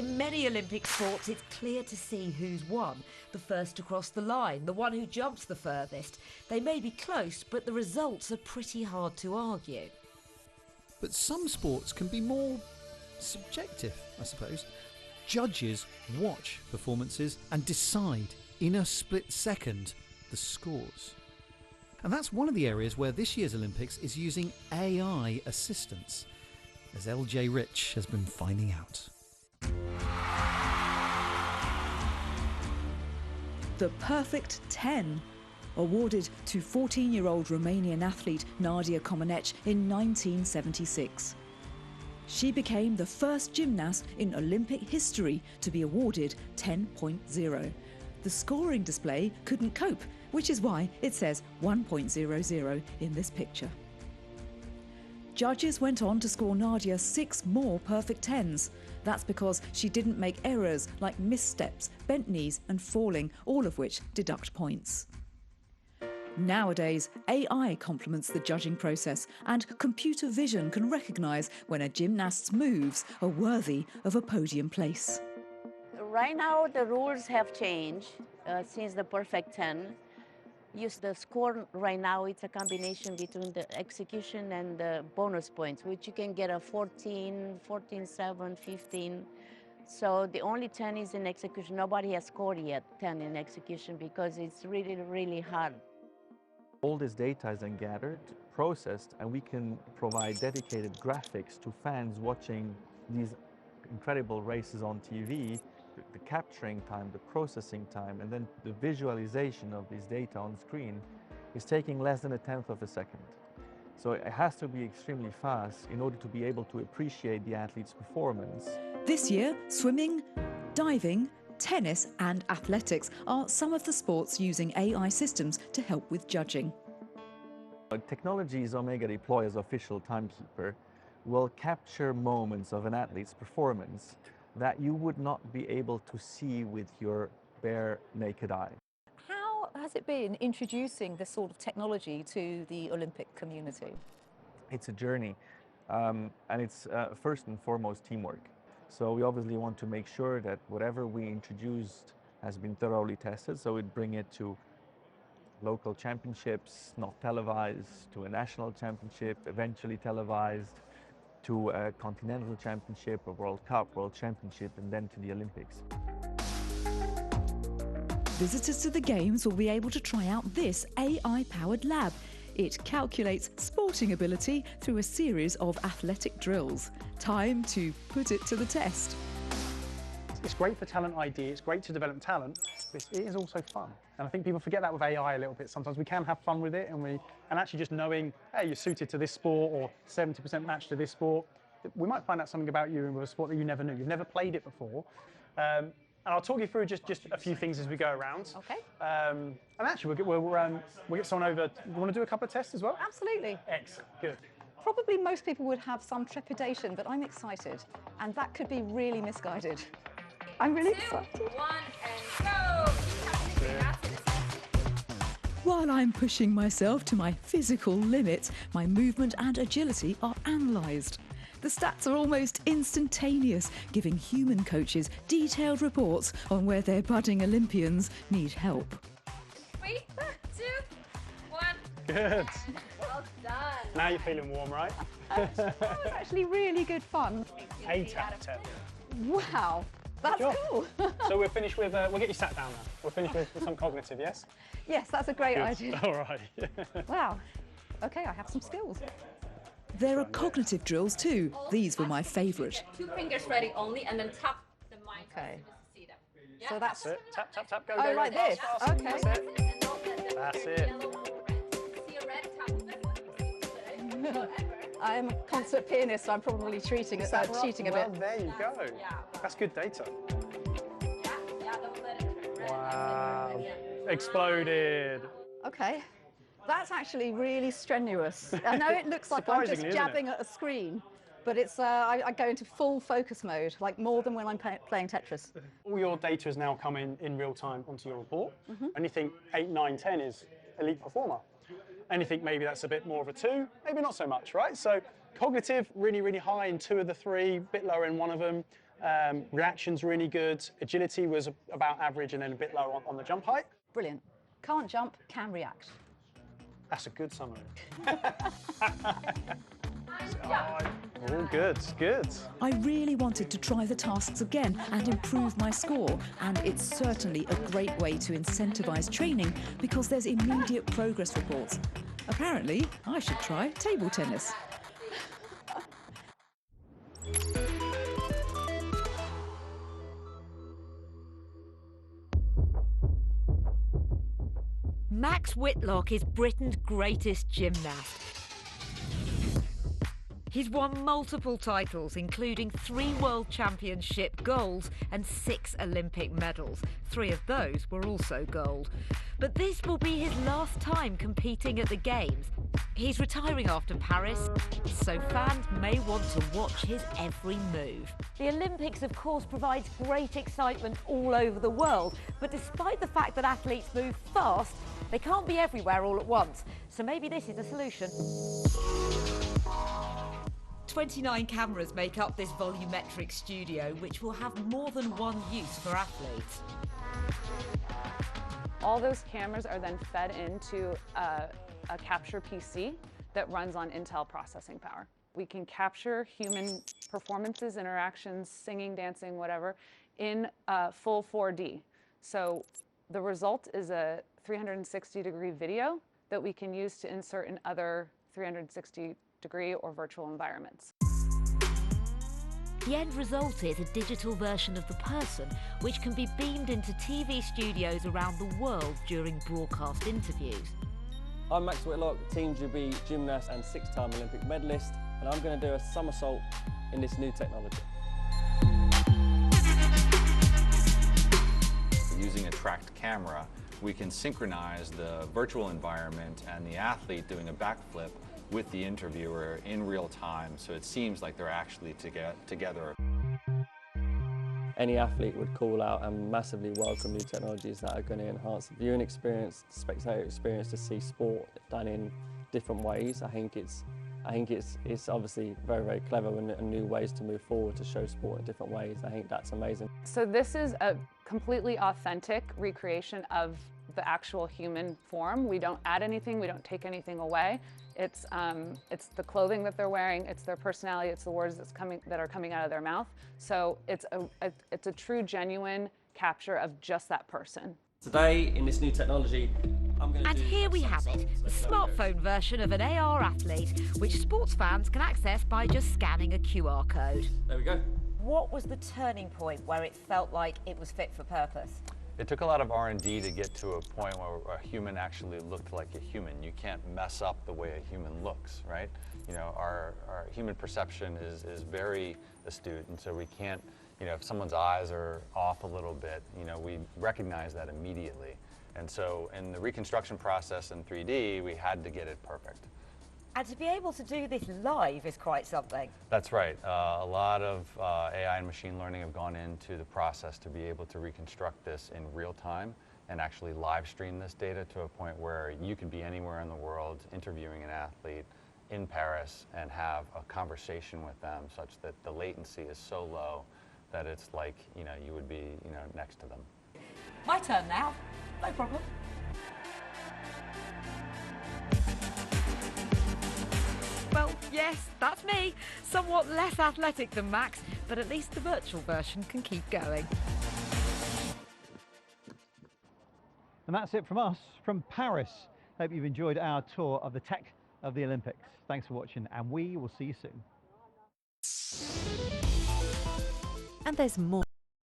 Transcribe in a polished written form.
In many Olympic sports, it's clear to see who's won. The first to cross the line, the one who jumps the furthest. They may be close, but the results are pretty hard to argue. But some sports can be more subjective, I suppose. Judges watch performances and decide in a split second the scores. And that's one of the areas where this year's Olympics is using AI assistance, as LJ Rich has been finding out. The perfect 10, awarded to 14-year-old Romanian athlete Nadia Comaneci in 1976. She became the first gymnast in Olympic history to be awarded 10.0. The scoring display couldn't cope, which is why it says 1.00 in this picture. Judges went on to score Nadia 6 more perfect 10s. That's because she didn't make errors like missteps, bent knees and falling, all of which deduct points. Nowadays, AI complements the judging process, and computer vision can recognise when a gymnast's moves are worthy of a podium place. Right now, the rules have changed since the perfect 10. The score right now, it's a combination between the execution and the bonus points, which you can get a 14, 14-7, 15. So the only 10 is in execution. Nobody has scored yet 10 in execution because it's really, really hard. All this data is then gathered, processed, and we can provide dedicated graphics to fans watching these incredible races on TV. The capturing time, the processing time, and then the visualization of this data on screen is taking less than 1/10 of a second. So it has to be extremely fast in order to be able to appreciate the athlete's performance. This year, swimming, diving, tennis and athletics are some of the sports using AI systems to help with judging. Technologies Omega deploy as official timekeeper will capture moments of an athlete's performance that you would not be able to see with your bare naked eye. How has it been introducing this sort of technology to the Olympic community? It's a journey, and it's first and foremost teamwork. So we obviously want to make sure that whatever we introduced has been thoroughly tested, so we'd bring it to local championships, not televised, to a national championship, eventually televised, to a continental championship, a World Cup, World Championship, and then to the Olympics. Visitors to the Games will be able to try out this AI-powered lab. It calculates sporting ability through a series of athletic drills. Time to put it to the test. It's great for talent ID, it's great to develop talent, but it is also fun. And I think people forget that with AI a little bit. Sometimes we can have fun with it, and actually just knowing, hey, you're suited to this sport or 70% match to this sport. We might find out something about you in a sport that you never knew. You've never played it before. And I'll talk you through just a few things as we go around. Okay. And actually, we'll get someone over. You want to do a couple of tests as well? Absolutely. Excellent, good. Probably most people would have some trepidation, but I'm excited. And that could be really misguided. I'm really excited. 2, 1, and go! While I'm pushing myself to my physical limits, my movement and agility are analysed. The stats are almost instantaneous, giving human coaches detailed reports on where their budding Olympians need help. 3, 2, 1. Good. Well done. Now you're feeling warm, right? That was actually really good fun. 8 out of 10. Wow, that's cool. So we're finished with, we'll get you sat down now. We're finished with some cognitive, yes? Yes, that's a great Good. idea. All right. Wow. Okay, I have some skills. There are cognitive drills too. These were my favourite. 2 fingers ready only, and then tap the mic Okay. to see them. Yeah, So that's That's it. Tap, tap, tap, go, Oh, go, like go. this? Fast, fast. Okay. That's it. And don't let the That's it. yellow on the red. See a red, tap the whatever. I'm a concert pianist, so I'm probably cheating a bit. Well, there you go. Yeah. That's good data. Yeah, don't let it turn red. Wow. Yeah. Exploded. Okay. That's actually really strenuous. I know it looks like I'm just Surprisingly, isn't it? jabbing at a screen, but it's I go into full focus mode, like more than when I'm playing Tetris. All your data is now coming in real time onto your report. Anything 8, 9, 10 is elite performer. Anything maybe that's a bit more of a 2, maybe not so much, right? So cognitive, really, really high in 2 of the 3, a bit lower in 1 of them. Reaction's really good. Agility was about average and then a bit lower on the jump height. Brilliant. Can't jump, can react. That's a good summary. All good, good. I really wanted to try the tasks again and improve my score, and it's certainly a great way to incentivise training because there's immediate progress reports. Apparently, I should try table tennis. Max Whitlock is Britain's greatest gymnast. He's won multiple titles, including 3 World Championship golds and 6 Olympic medals. 3 of those were also gold. But this will be his last time competing at the Games. He's retiring after Paris, so fans may want to watch his every move. The Olympics, of course, provides great excitement all over the world. But despite the fact that athletes move fast, they can't be everywhere all at once. So maybe this is a solution. 29 cameras make up this volumetric studio, which will have more than one use for athletes. All those cameras are then fed into a capture PC that runs on Intel processing power. We can capture human performances, interactions, singing, dancing, whatever, in full 4D. So the result is a 360-degree video that we can use to insert in other 360-degree or virtual environments. The end result is a digital version of the person, which can be beamed into TV studios around the world during broadcast interviews. I'm Max Whitlock, Team GB gymnast and 6-time Olympic medalist, and I'm going to do a somersault in this new technology. Using a tracked camera, we can synchronize the virtual environment and the athlete doing a backflip with the interviewer in real time, so it seems like they're actually together. Any athlete would call out and massively welcome new technologies that are going to enhance the viewing experience, the spectator experience, to see sport done in different ways. I think it's obviously very, very clever and new ways to move forward to show sport in different ways. I think that's amazing. So this is a completely authentic recreation of the actual human form. We don't add anything, we don't take anything away. It's the clothing that they're wearing, it's their personality, it's the words that are coming out of their mouth. So it's a true, genuine capture of just that person. Today, in this new technology, I'm going to And here we have it, the smartphone version of an AR athlete, which sports fans can access by just scanning a QR code. There we go. What was the turning point where it felt like it was fit for purpose? It took a lot of R&D to get to a point where a human actually looked like a human. You can't mess up the way a human looks, right? You know, our human perception is very astute, and so we can't, you know, if someone's eyes are off a little bit, you know, we recognize that immediately. And so in the reconstruction process in 3D, we had to get it perfect. And to be able to do this live is quite something. That's right. A lot of AI and machine learning have gone into the process to be able to reconstruct this in real time and actually live stream this data to a point where you could be anywhere in the world interviewing an athlete in Paris and have a conversation with them such that the latency is so low that it's like, you know, you would be, you know, next to them. My turn now. No problem. Well, yes, that's me. Somewhat less athletic than Max, but at least the virtual version can keep going. And that's it from us, from Paris. Hope you've enjoyed our tour of the tech of the Olympics. Thanks for watching, and we will see you soon. And there's more.